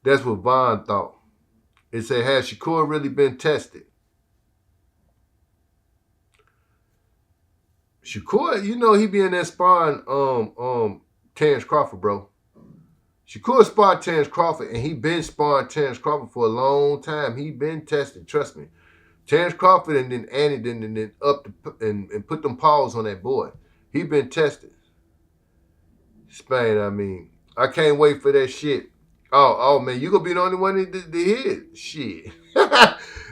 That's what Vaughn thought. It said, has Shakur really been tested? Shakur, you know he be in that sparring Terence Crawford, bro. Shakur sparred Terence Crawford, and he been sparring Terence Crawford for a long time. He been tested, trust me. Terence Crawford and then Andy then up and put them paws on that boy. He been tested. Spain, I mean. I can't wait for that shit. Oh man, you gonna be the only one to hear it. Shit.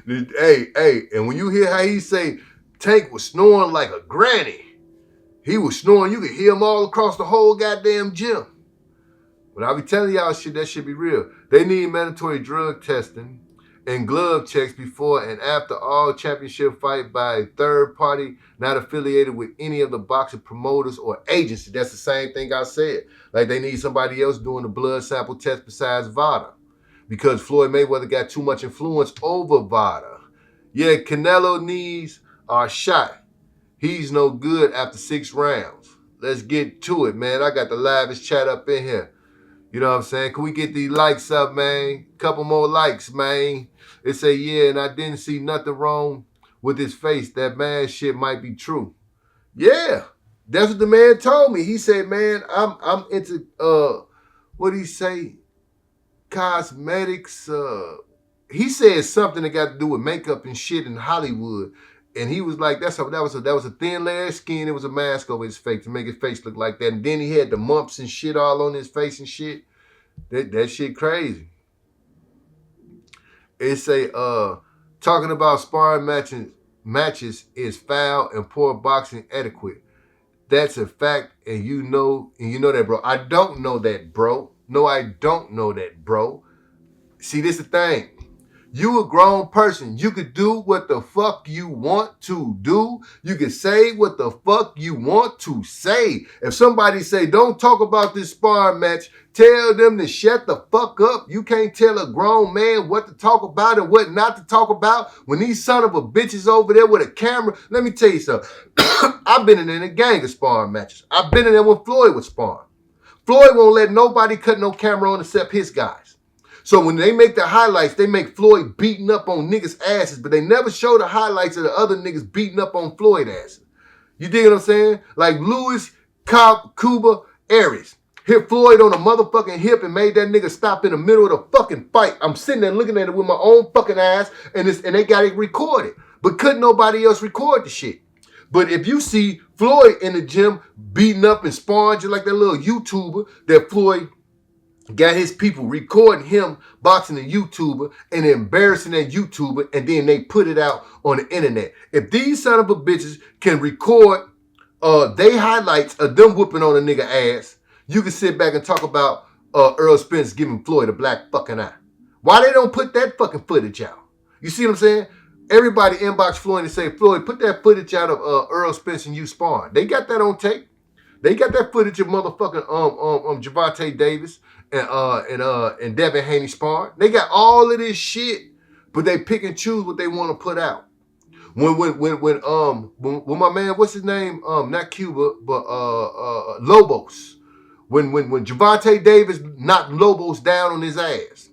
hey, and when you hear how he say Tank was snoring like a granny, he was snoring, you could hear him all across the whole goddamn gym. But I be telling y'all shit, that shit be real. They need mandatory drug testing and glove checks before and after all championship fight by a third party not affiliated with any of the boxing promoters or agency. That's the same thing I said. Like they need somebody else doing the blood sample test besides VADA. Because Floyd Mayweather got too much influence over VADA. Yeah, Canelo knees are shot. He's no good after 6 rounds. Let's get to it, man. I got the livest chat up in here. You know what I'm saying? Can we get these likes up, man? Couple more likes, man. It say, yeah, and I didn't see nothing wrong with his face. That man shit might be true. Yeah, that's what the man told me. He said, man, I'm into, what did he say? Cosmetics. He said something that got to do with makeup and shit in Hollywood. And he was like, that was a thin layer of skin. It was a mask over his face to make his face look like that. And then he had the mumps and shit all on his face and shit. That shit crazy. It say, talking about sparring matches is foul and poor boxing etiquette. That's a fact, and you know that, bro. I don't know that, bro. No, I don't know that, bro. See, this is the thing. You a grown person. You could do what the fuck you want to do. You can say what the fuck you want to say. If somebody say, don't talk about this sparring match, tell them to shut the fuck up. You can't tell a grown man what to talk about and what not to talk about. When these son of a bitches over there with a camera, let me tell you something. I've been in a gang of sparring matches. I've been in there when Floyd was sparring. Floyd won't let nobody cut no camera on except his guys. So when they make the highlights, they make Floyd beating up on niggas' asses, but they never show the highlights of the other niggas beating up on Floyd asses. You dig what I'm saying? Like Lewis, Cobb, Cuba, Aries hit Floyd on the motherfucking hip and made that nigga stop in the middle of the fucking fight. I'm sitting there looking at it with my own fucking eyes, and they got it recorded. But couldn't nobody else record the shit. But if you see Floyd in the gym beating up and sparring just like that little YouTuber that Floyd got his people recording him boxing a YouTuber and embarrassing that YouTuber, and then they put it out on the internet. If these son of a bitches can record they highlights of them whooping on a nigga ass, you can sit back and talk about Earl Spence giving Floyd a black fucking eye. Why they don't put that fucking footage out? You see what I'm saying? Everybody inbox Floyd and say, Floyd, put that footage out of Earl Spence and you sparring. They got that on tape. They got that footage of motherfucking Gervonta Davis and Devin Haney sparring. They got all of this shit, but they pick and choose what they want to put out. When my man, what's his name? Not Cuba, but Lobos. When Gervonta Davis knocked Lobos down on his ass,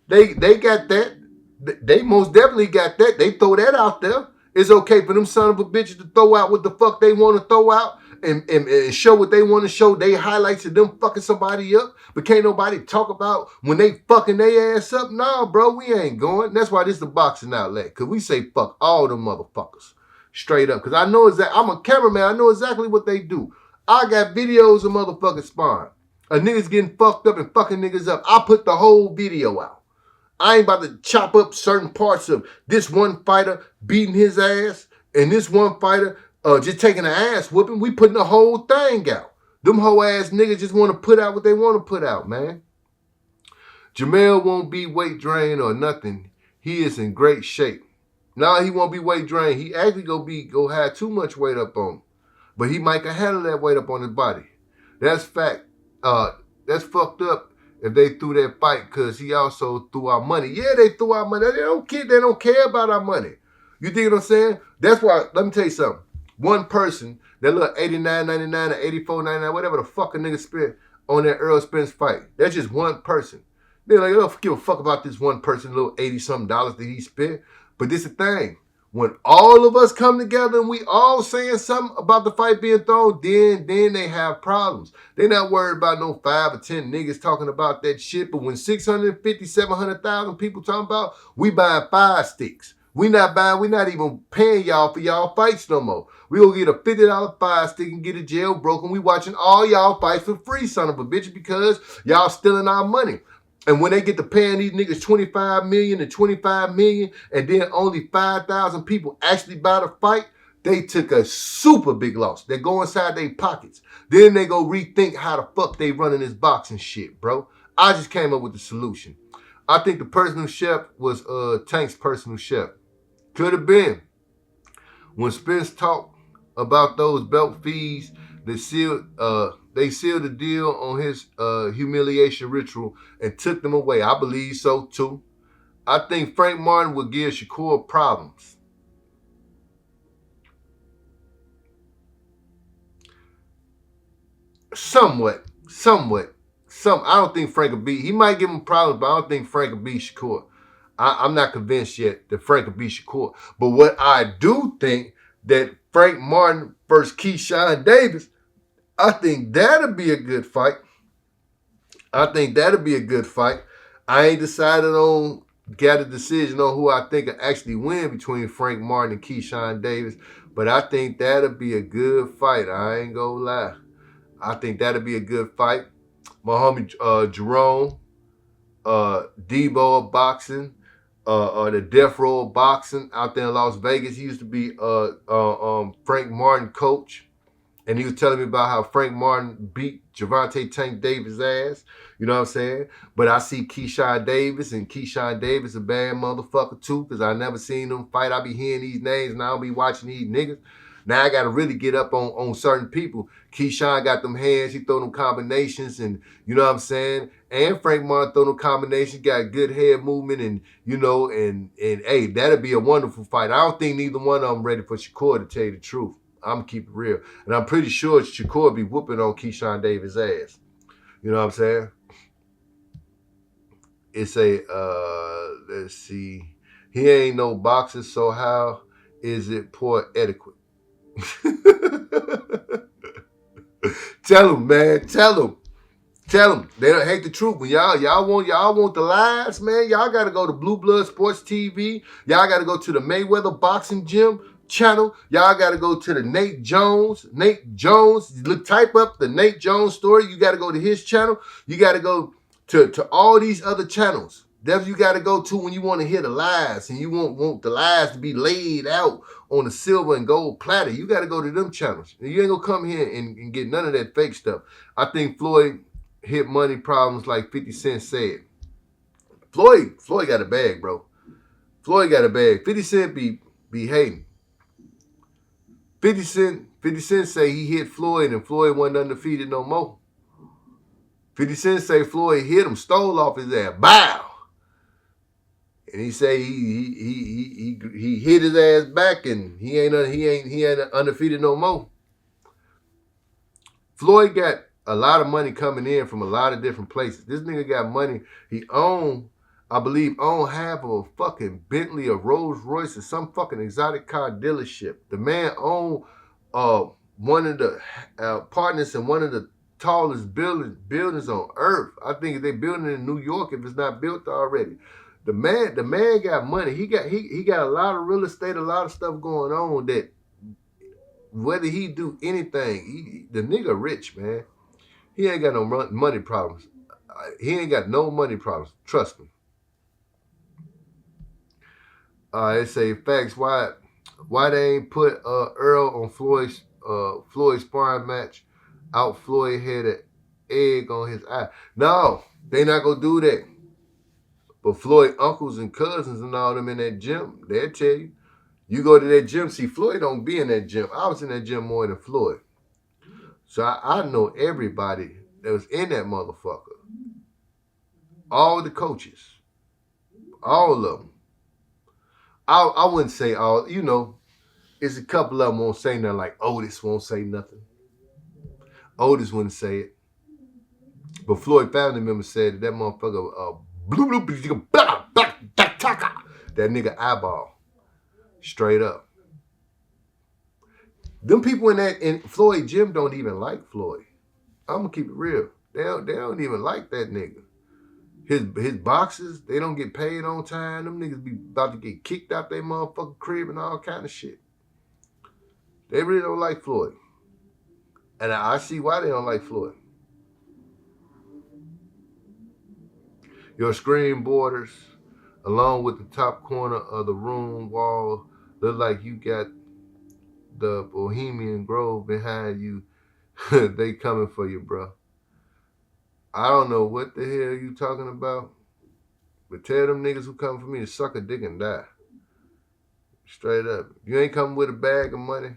they got that. They most definitely got that. They throw that out there. It's okay for them son of a bitches to throw out what the fuck they want to throw out and show what they want to show. They highlights of them fucking somebody up. But can't nobody talk about when they fucking their ass up. Nah, bro, we ain't going. That's why this is the boxing outlet. Because we say fuck all them motherfuckers. Straight up. Because I know exactly. I'm a cameraman. I know exactly what they do. I got videos of motherfuckers sparring. A niggas getting fucked up and fucking niggas up. I put the whole video out. I ain't about to chop up certain parts of this one fighter beating his ass and this one fighter just taking an ass whooping. We putting the whole thing out. Them whole ass niggas just want to put out what they want to put out, man. Jamel won't be weight drained or nothing. He is in great shape. Now he won't be weight drained. He actually go have too much weight up on him. But he might can handle that weight up on his body. That's fact. That's fucked up. If they threw that fight, because he also threw our money. Yeah, they threw our money. They don't care about our money. You think what I'm saying? That's why, let me tell you something. One person, that little $89.99 or $84.99, whatever the fuck a nigga spent on that Earl Spence fight. That's just one person. They're like, I don't give a fuck about this one person, little $80-something that he spent. But this is the thing. When all of us come together and we all saying something about the fight being thrown, then they have problems. They're not worried about no 5 or 10 niggas talking about that shit. But when 650, 700,000 people talking about, we buying 5 sticks. We not even paying y'all for y'all fights no more. We gonna get a $50 fire stick and get a jailbroken. We watching all y'all fights for free, son of a bitch, because y'all stealing our money. And when they get to paying these niggas $25 million and $25 million, and then only 5,000 people actually buy the fight, they took a super big loss. They go inside their pockets. Then they go rethink how the fuck they running this boxing shit, bro. I just came up with the solution. I think the personal chef was Tank's personal chef. Could have been. When Spence talked about those belt fees, they sealed the deal on his humiliation ritual and took them away. I believe so too. I think Frank Martin will give Shakur problems. Somewhat. I don't think Frank will beat. He might give him problems, but I don't think Frank will beat Shakur. I'm not convinced yet that Frank will beat Shakur. But what I do think that Frank Martin versus Keyshawn Davis, I think that'll be a good fight. I ain't decided on, got a decision on who I think will actually win between Frank Martin and Keyshawn Davis. But I think that'll be a good fight. I ain't gonna lie. I think that'll be a good fight. My homie Jerome, Debo of boxing, the Death Row of boxing out there in Las Vegas. He used to be Frank Martin coach. And he was telling me about how Frank Martin beat Gervonta Tank Davis' ass. You know what I'm saying? But I see Keyshawn Davis, and Keyshawn Davis a bad motherfucker too, because I never seen them fight. I be hearing these names, and I don't be watching these niggas. Now I got to really get up on certain people. Keyshawn got them hands. He throw them combinations, and you know what I'm saying? And Frank Martin throw them combinations, got good head movement, and you know, and hey, that'll be a wonderful fight. I don't think neither one of them ready for Shakur, to tell you the truth. I'm going to keep it real. And I'm pretty sure Shakur be whooping on Keyshawn Davis' ass. You know what I'm saying? It's let's see. He ain't no boxer, so how is it poor etiquette? Tell him, man. Tell him. They don't hate the truth. When y'all want the lies, man, y'all got to go to Blue Blood Sports TV. Y'all got to go to the Mayweather Boxing Gym channel. Y'all got to go to the Nate Jones. Type up the Nate Jones story. You got to go to his channel. You got to go to all these other channels. That's you got to go to when you want to hear the lies, and you want the lies to be laid out on a silver and gold platter. You got to go to them channels. And you ain't gonna come here and get none of that fake stuff. I think Floyd hit money problems like 50 Cent said. Floyd got a bag, bro. Floyd got a bag. 50 Cent be hating. 50 Cent say he hit Floyd and Floyd wasn't undefeated no more. 50 Cent say Floyd hit him, stole off his ass. Bow! And he say he hit his ass back and he ain't undefeated no more. Floyd got a lot of money coming in from a lot of different places. This nigga got money. He I believe owned half of a fucking Bentley, a Rolls Royce, or some fucking exotic car dealership. The man owned one of the partners in one of the tallest buildings on earth. I think they building it in New York if it's not built already. The man got money. He got a lot of real estate, a lot of stuff going on that whether he do anything, the nigga rich, man. He ain't got no money problems. He ain't got no money problems. Trust me. They say facts. Why they ain't put Earl on Floyd's sparring match? Out Floyd had an egg on his eye. No, they not gonna do that. But Floyd uncles and cousins and all them in that gym, they'll tell you. You go to that gym, see Floyd don't be in that gym. I was in that gym more than Floyd. So I know everybody that was in that motherfucker. All the coaches. All of them. I wouldn't say all, you know, it's a couple of them won't say nothing, like Otis won't say nothing. Otis wouldn't say it. But Floyd family member said that motherfucker That nigga eyeball. Straight up. Them people in Floyd gym don't even like Floyd. I'm gonna keep it real. They don't even like that nigga. His boxers, they don't get paid on time. Them niggas be about to get kicked out their motherfucking crib and all kind of shit. They really don't like Floyd. And I see why they don't like Floyd. Your screen borders, along with the top corner of the room wall, look like you got the Bohemian Grove behind you. They coming for you, bro. I don't know what the hell you talking about, but tell them niggas who come for me to suck a dick and die. Straight up. If you ain't coming with a bag of money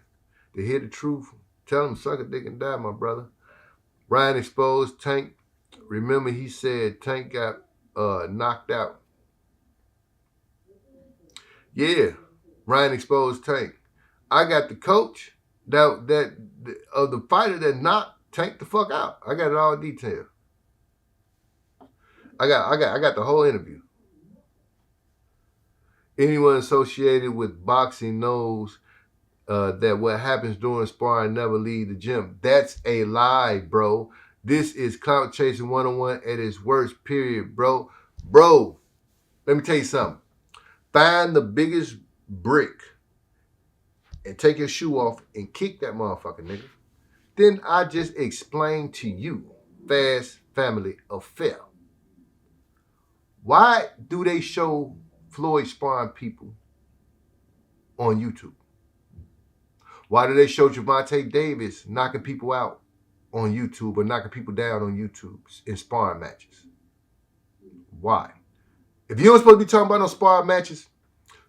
to hear the truth, tell them suck a dick and die, my brother. Ryan exposed Tank. Remember he said Tank got knocked out. Yeah, Ryan exposed Tank. I got the coach of the fighter that knocked Tank the fuck out. I got it all detailed. I got the whole interview. Anyone associated with boxing knows that what happens during sparring never leave the gym. That's a lie, bro. This is clout chasing 101 at its worst, period, bro. Bro, let me tell you something. Find the biggest brick and take your shoe off and kick that motherfucker, nigga. Then I just explained to you, fast family affair. Why do they show Floyd sparring people on YouTube? Why do they show Gervonta Davis knocking people out on YouTube or knocking people down on YouTube in sparring matches? Why? If you don't supposed to be talking about no sparring matches,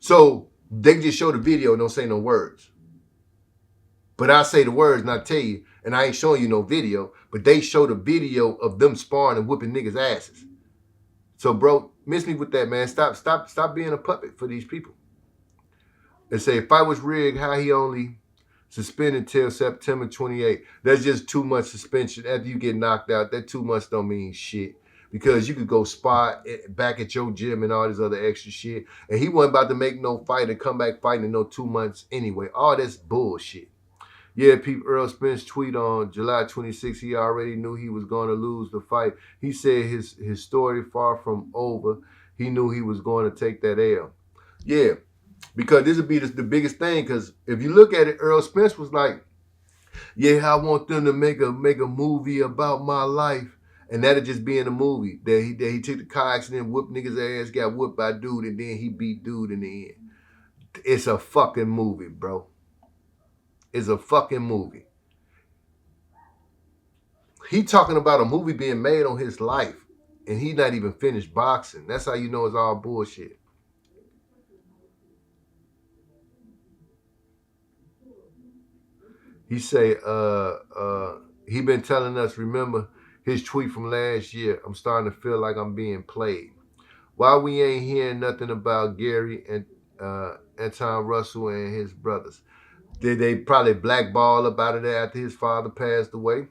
so they just show the video and don't say no words. But I say the words and I tell you, and I ain't showing you no video, but they show the video of them sparring and whipping niggas' asses. So, bro, miss me with that, man. Stop being a puppet for these people. They say, if fight was rigged, how he only suspended till September 28th. That's just too much suspension. After you get knocked out, that 2 months don't mean shit. Because you could go spot back at your gym and all this other extra shit. And he wasn't about to make no fight and come back fighting in no 2 months anyway. All that's bullshit. Yeah, peep Earl Spence tweet on July 26th. He already knew he was going to lose the fight. He said his story far from over. He knew he was going to take that L. Yeah, because this would be the biggest thing. Because if you look at it, Earl Spence was like, yeah, I want them to make a movie about my life. And that'll just be in the movie. That he took the car accident, whooped niggas' ass, got whooped by dude, and then he beat dude in the end. It's a fucking movie, bro. It's a fucking movie. He talking about a movie being made on his life, and he not even finished boxing. That's how you know it's all bullshit. He say, he been telling us, remember his tweet from last year, I'm starting to feel like I'm being played. Why we ain't hearing nothing about Gary and Anton Russell and his brothers? Did they probably blackball up out of there after his father passed away?